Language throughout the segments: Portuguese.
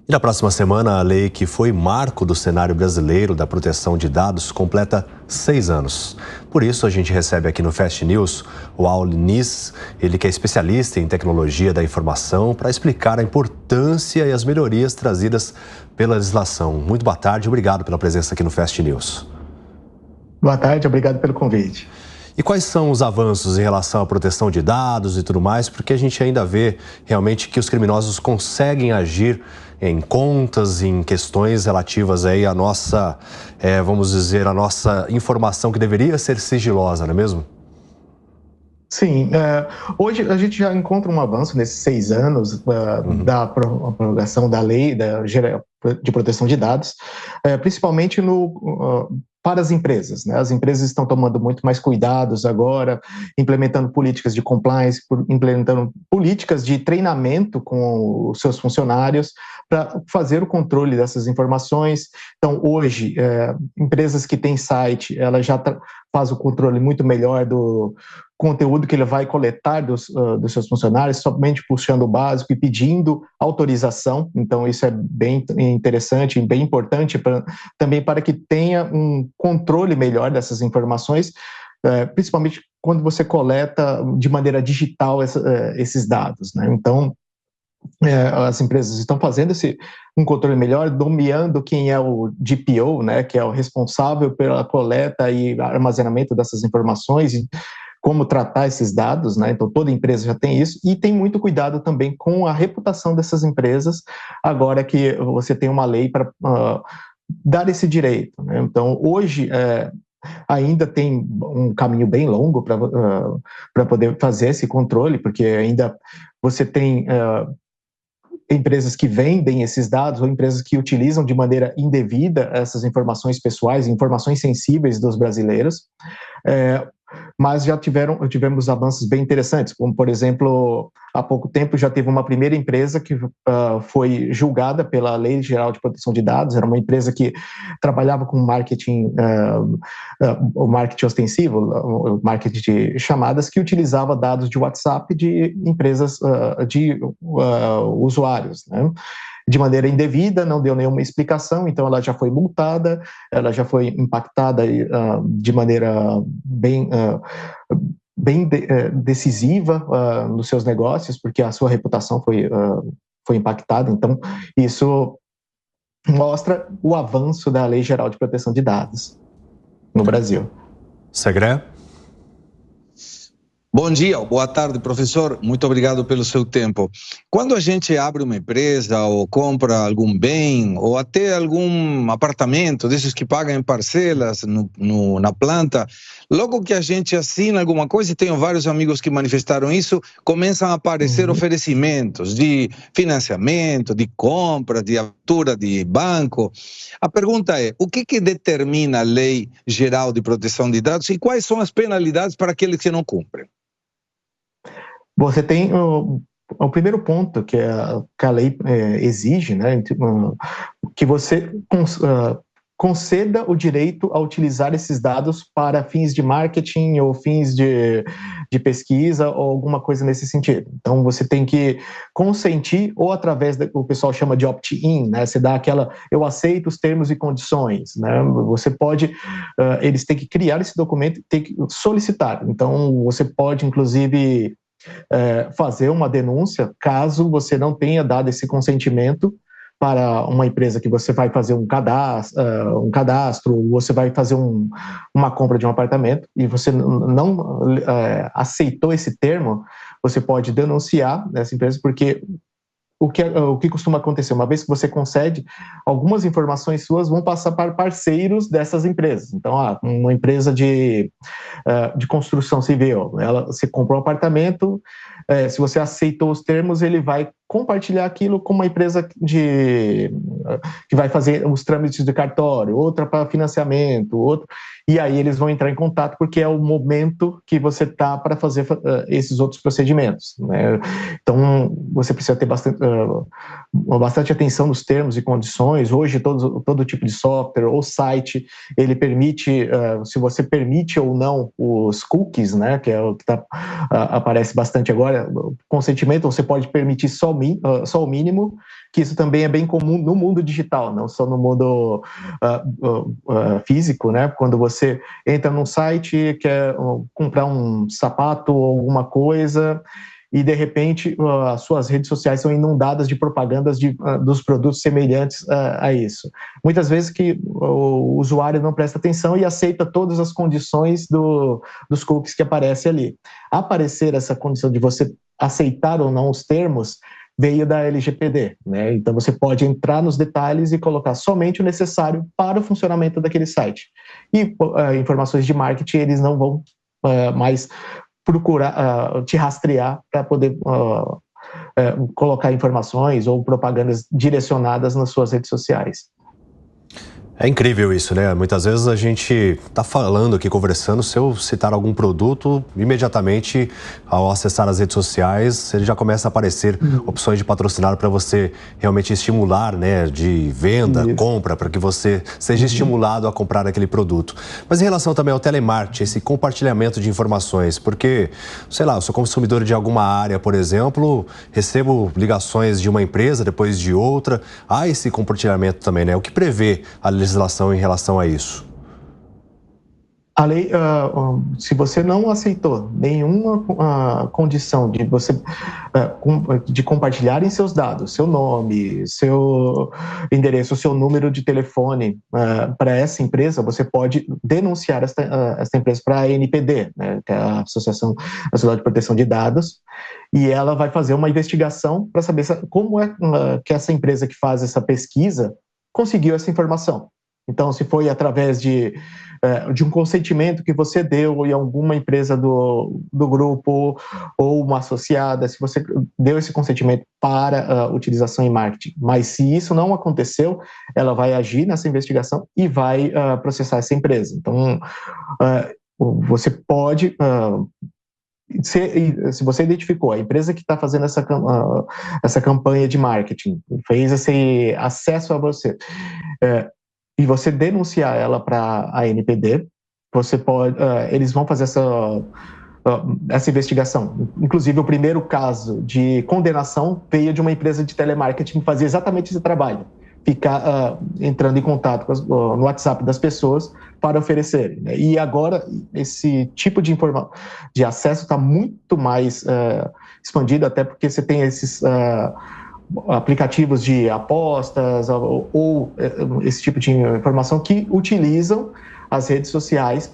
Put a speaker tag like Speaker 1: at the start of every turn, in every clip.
Speaker 1: E na próxima semana, a lei que foi marco do cenário brasileiro da proteção de dados completa 6 anos. Por isso, a gente recebe aqui no Fast News o Auli Nis, ele que é especialista em tecnologia da informação, para explicar a importância e as melhorias trazidas pela legislação. Muito boa tarde, obrigado pela presença aqui no Fast News.
Speaker 2: Boa tarde, obrigado pelo convite.
Speaker 1: E quais são os avanços em relação à proteção de dados e tudo mais? Porque a gente ainda vê realmente que os criminosos conseguem agir em contas, em questões relativas aí à nossa, vamos dizer, a nossa informação que deveria ser sigilosa, não é mesmo?
Speaker 2: Sim, hoje a gente já encontra um avanço nesses 6 anos da prorrogação da lei de proteção de dados, principalmente para as empresas, né? As empresas estão tomando muito mais cuidados agora, implementando políticas de compliance, implementando políticas de treinamento com os seus funcionários para fazer o controle dessas informações. Então, hoje, empresas que têm site, ela já faz o controle muito melhor do conteúdo que ele vai coletar dos seus funcionários, somente puxando o básico e pedindo autorização. Então, isso é bem interessante e bem importante também para que tenha um controle melhor dessas informações, principalmente quando você coleta de maneira digital esses dados, né? Então, as empresas estão fazendo um controle melhor, nomeando quem é o DPO, né, que é o responsável pela coleta e armazenamento dessas informações, como tratar esses dados, né? Então toda empresa já tem isso, e tem muito cuidado também com a reputação dessas empresas, agora que você tem uma lei para dar esse direito, né? Então hoje ainda tem um caminho bem longo para poder fazer esse controle, porque ainda você tem empresas que vendem esses dados ou empresas que utilizam de maneira indevida essas informações pessoais, informações sensíveis dos brasileiros, mas já tivemos avanços bem interessantes, como, por exemplo, há pouco tempo já teve uma primeira empresa que foi julgada pela Lei Geral de Proteção de Dados. Era uma empresa que trabalhava com marketing, o marketing ostensivo, o marketing de chamadas, que utilizava dados de WhatsApp de empresas, de usuários, né? De maneira indevida, não deu nenhuma explicação, então ela já foi multada, ela já foi impactada de maneira bem decisiva nos seus negócios, porque a sua reputação foi impactada. Então, isso mostra o avanço da Lei Geral de Proteção de Dados no Brasil.
Speaker 1: Segré?
Speaker 3: Bom dia, boa tarde, professor. Muito obrigado pelo seu tempo. Quando a gente abre uma empresa ou compra algum bem ou até algum apartamento, desses que pagam em parcelas na planta, logo que a gente assina alguma coisa, e tenho vários amigos que manifestaram isso, começam a aparecer oferecimentos de financiamento, de compra, de abertura de banco. A pergunta é, o que determina a Lei Geral de Proteção de Dados e quais são as penalidades para aqueles que não cumprem?
Speaker 2: Você tem o primeiro ponto que a lei exige, né, que você conceda o direito a utilizar esses dados para fins de marketing ou fins de pesquisa ou alguma coisa nesse sentido. Então, você tem que consentir, ou através do que o pessoal chama de opt-in, né? Você dá eu aceito os termos e condições, né? Você pode, eles têm que criar esse documento, tem que solicitar. Então, você pode, inclusive, fazer uma denúncia caso você não tenha dado esse consentimento para uma empresa que você vai fazer um cadastro, você vai fazer uma compra de um apartamento e você não aceitou esse termo, você pode denunciar essa empresa, porque o que costuma acontecer, uma vez que você concede, algumas informações suas vão passar para parceiros dessas empresas. Então, uma empresa de construção civil, você comprou um apartamento, se você aceitou os termos, ele vai compartilhar aquilo com uma empresa que vai fazer os trâmites de cartório, outra para financiamento, outra, e aí eles vão entrar em contato porque é o momento que você está para fazer esses outros procedimentos, né? Então, você precisa ter bastante atenção nos termos e condições. Hoje, todo tipo de software ou site, ele permite, se você permite ou não os cookies, né, que é o que aparece bastante agora. agora o consentimento você pode permitir só o mínimo, que isso também é bem comum no mundo digital, não só no mundo físico, né? Quando você entra num site, quer comprar um sapato ou alguma coisa, e de repente as suas redes sociais são inundadas de propagandas dos produtos semelhantes a isso. Muitas vezes que o usuário não presta atenção e aceita todas as condições dos cookies que aparecem ali. Aparecer essa condição de você aceitar ou não os termos veio da LGPD, né? Então você pode entrar nos detalhes e colocar somente o necessário para o funcionamento daquele site. E informações de marketing eles não vão mais procurar te rastrear para poder colocar informações ou propagandas direcionadas nas suas redes sociais.
Speaker 1: É incrível isso, né? Muitas vezes a gente está falando aqui, conversando, se eu citar algum produto, imediatamente, ao acessar as redes sociais, ele já começa a aparecer opções de patrocinar para você realmente estimular, né? De venda, compra, para que você seja estimulado a comprar aquele produto. Mas em relação também ao telemarketing, esse compartilhamento de informações, porque, sei lá, eu sou consumidor de alguma área, por exemplo, recebo ligações de uma empresa, depois de outra, há esse compartilhamento também, né? O que prevê a legislação em relação a isso?
Speaker 2: A lei, se você não aceitou nenhuma condição de você de compartilharem seus dados, seu nome, seu endereço, seu número de telefone para essa empresa, você pode denunciar essa empresa para a ANPD, né, que é a Associação Nacional de Proteção de Dados, e ela vai fazer uma investigação para saber como é que essa empresa que faz essa pesquisa conseguiu essa informação. Então, se foi através de um consentimento que você deu em alguma empresa do grupo ou uma associada, se você deu esse consentimento para utilização em marketing. Mas se isso não aconteceu, ela vai agir nessa investigação e vai processar essa empresa. Então, você pode... Se você identificou a empresa que está fazendo essa campanha de marketing, fez esse acesso a você... e você denunciar ela para a ANPD, você pode, eles vão fazer essa investigação. Inclusive, o primeiro caso de condenação veio de uma empresa de telemarketing que fazia exatamente esse trabalho, ficar entrando em contato no WhatsApp das pessoas para oferecerem, né? E agora, esse tipo de acesso está muito mais expandido, até porque você tem esses... aplicativos de apostas ou esse tipo de informação que utilizam as redes sociais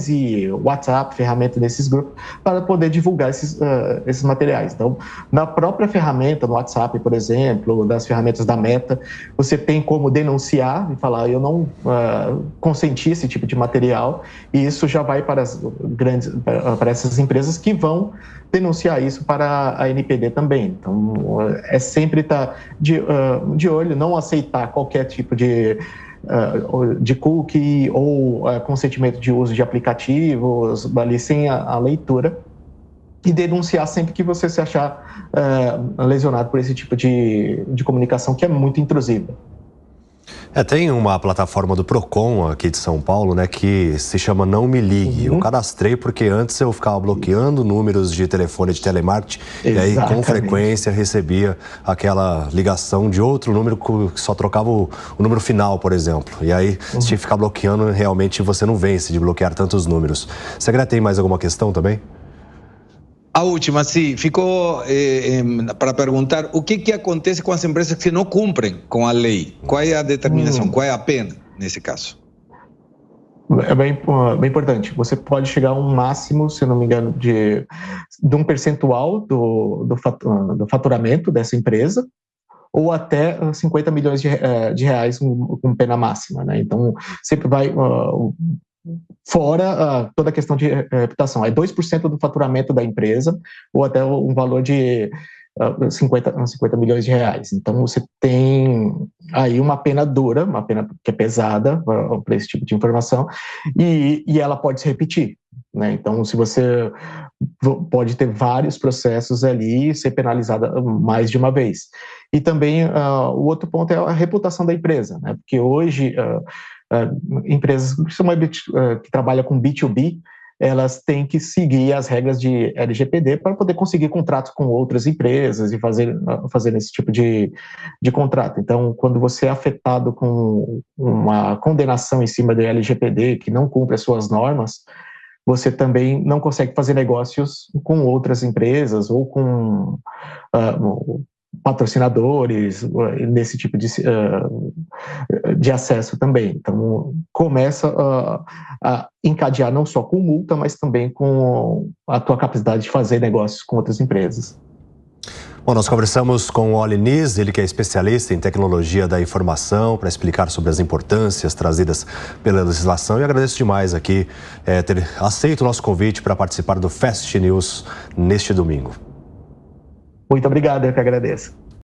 Speaker 2: e WhatsApp, ferramenta desses grupos, para poder divulgar esses materiais. Então, na própria ferramenta, no WhatsApp, por exemplo, das ferramentas da Meta, você tem como denunciar e falar, eu não consenti esse tipo de material, e isso já vai para para essas empresas que vão denunciar isso para a ANPD também. Então, é sempre estar de olho, não aceitar qualquer tipo de cookie ou consentimento de uso de aplicativos ali sem a leitura, e denunciar sempre que você se achar lesionado por esse tipo de comunicação que é muito intrusiva.
Speaker 1: Tem uma plataforma do Procon aqui de São Paulo, né, que se chama Não Me Ligue. Eu cadastrei porque antes eu ficava bloqueando números de telefone de telemarketing. Exatamente. E aí com frequência recebia aquela ligação de outro número que só trocava o número final, por exemplo. E aí você tinha que ficar bloqueando, realmente você não vence de bloquear tantos números. Segredo, tem mais alguma questão também?
Speaker 3: A última, sim, ficou para perguntar o que acontece com as empresas que não cumprem com a lei? Qual é a determinação? Qual é a pena nesse caso?
Speaker 2: É bem importante. Você pode chegar a um máximo, se não me engano, de um percentual do faturamento dessa empresa, ou até 50 milhões de reais com pena máxima, né? Então, sempre vai... fora toda a questão de reputação, é 2% do faturamento da empresa, ou até um valor de 50 milhões de reais. Então, você tem aí uma pena dura, uma pena que é pesada para esse tipo de informação, e ela pode se repetir, né? Então, se você pode ter vários processos ali e ser penalizada mais de uma vez. E também o outro ponto é a reputação da empresa, né? Porque hoje... empresas que trabalham com B2B, elas têm que seguir as regras de LGPD para poder conseguir contratos com outras empresas e fazer esse tipo de contrato. Então, quando você é afetado com uma condenação em cima do LGPD, que não cumpre as suas normas, você também não consegue fazer negócios com outras empresas ou com patrocinadores, nesse tipo de acesso também. Então, começa a encadear não só com multa, mas também com a tua capacidade de fazer negócios com outras empresas.
Speaker 1: Bom, nós conversamos com o Oli Nis, ele que é especialista em tecnologia da informação, para explicar sobre as importâncias trazidas pela legislação, e agradeço demais aqui ter aceito o nosso convite para participar do Fast News neste domingo.
Speaker 2: Muito obrigado, eu que agradeço.